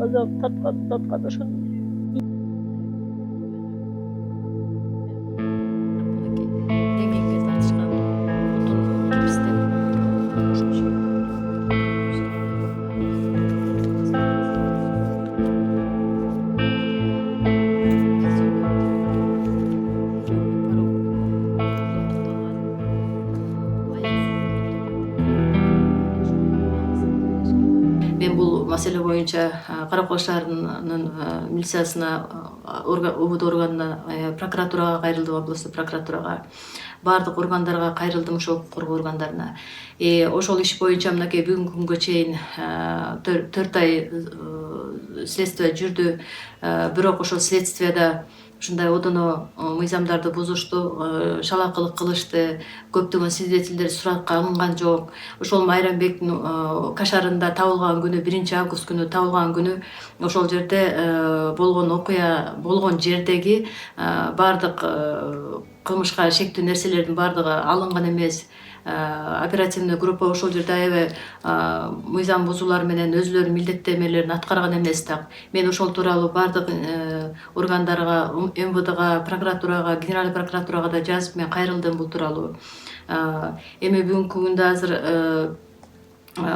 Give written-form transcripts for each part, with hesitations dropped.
азап таткан ошону. Демеңге тартышкан отун кепистеп мен бул маселе боюнча Кара Кол шаарынын милициясына, УБД органына, прокуратурага кайрылдым, областной прокуратурага, баардык органдарга кайрылдым, ошол укук коргоо органдарына. Ошол иш боюнча мынакей бүгүнкү күнгө чейин 4 ай следствие жүрдү. Бирок ошол следствияда ушундай одоно мыйзамдарды бузушту, шалакылык кылышты, көптөгөн свидетелдер суракка алынган жок. Ошол Майрамбектин Кашарында табылган күнү, 1-август күнү табылган күнү ошол жерде болгон окуя болгон жердеги баардык кылмышка шектүү нерселердин баардыгы алынган эмес. Оперативный группа ошол жерде аябай мыйзам бузуулар менен өзүлөрүнүн милдеттенмелерин аткарган эмес так. Мен ошол тууралуу баардык органдарга, МВДга, прокуратурага, генеральный прокуратурага да жазып мен кайрылдым бул тууралуу. Эми бүгүнкү күндө азыр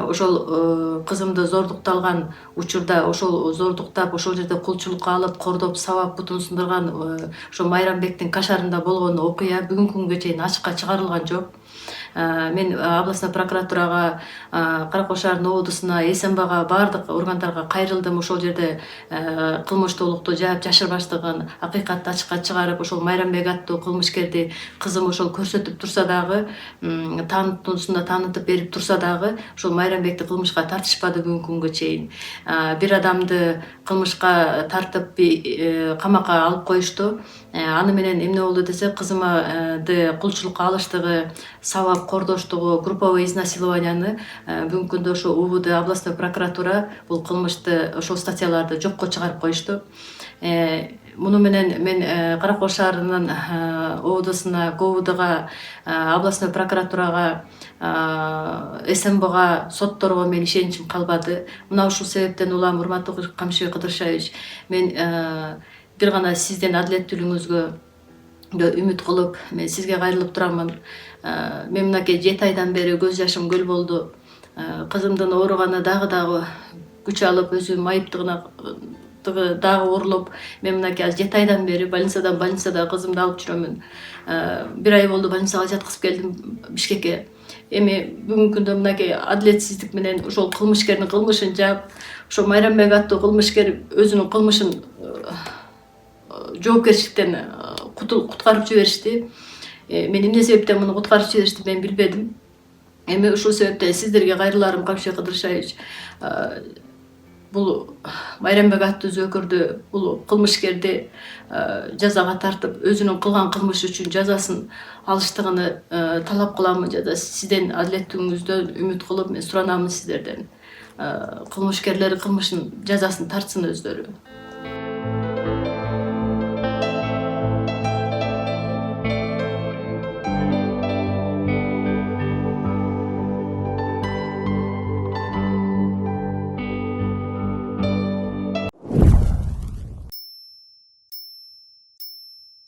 ошол кызымды зордукталган учурда, ошол зордуктап, ошол жерде кулчулукка алып, кордоп, сабап, бутун сындырган ошо Майрамбектин Кашарында болгон окуя бүгүнкү күнгө чейин ачыкка чыгарылган жок. Мен областной прокуратурага, Кара Кол шаарынын ООДсуна, СМБга, баардык органдарга кайрылдым. Ошол жерде кылмыштуулукту жаап жашырбаштыгын акыйкатты ачыкка чыгарып, ошол Майрамбек аттуу кылмышкерди кызым ошол көрсөтүп турса дагы, таанытуусунда таанытып берип турса дагы, ошол Майрамбекти кылмышка тартышпады бүгүнкү күнгө чейин. Бир адамды кылмышка тартып камакка алып коюшту. Аны менен эмне болду десе, кызымды кулчулукка алыштыгы, сабап кордоштугу, групповой изнасилованияны бүгүнкү күндө ошо УБД, областной прокуратура бул кылмышты, ошол статьяларды жокко чыгарып коюшту. Муну менен мен Кара Кол шаарынын ООДсуна, ГОБУДга, областной прокуратурага, СМБга, сотторго мен ишеничим калбады. Мына ушул себептен улам, урматтуу Камшыбек Кыдыршевич, мен бир гана сиздин адилеттүүлүгүңүзгө үмүт кылып, мен сизге кайрылып турамын. Мен мынакей 7 айдан бери көз жашым көл болду. Кызымдын ооруганы дагы күч алып, өзүнүн айыптыгына дагы оорлоп, мен мынакей 7 айдан бери больницада кызымды алып жүрөмүн. 1 ай болду, больницага жаткызып келдим, Бишкекке. Эми бүгүнкү күндө мынакей адилетсиздик менен ошол кылмышкердин кылмышын жаап, ошол Майрамбек аттуу кылмышкер өзүнүн кылмышын жоопкерчиликтен куткарып жиберишти. Мен эмне себептен муну куткарып жиберишти мен билбедим. Эми ушул себептен сиздерге кайрыларым, Камшыбек Кыдыршевич. Бул Майрамбек аттуу зөөкөрдү, бул кылмышкерди жазага тартып, өзүнүн кылган кылмышы үчүн жазасын алыштыгыны талап кыламын. Жада сиздин адилеттүүлүгүңүздөн үмүт кылып мен суранамын сиздерден. Кылмышкерлер кылмышын жазасын тартсын өздөрү.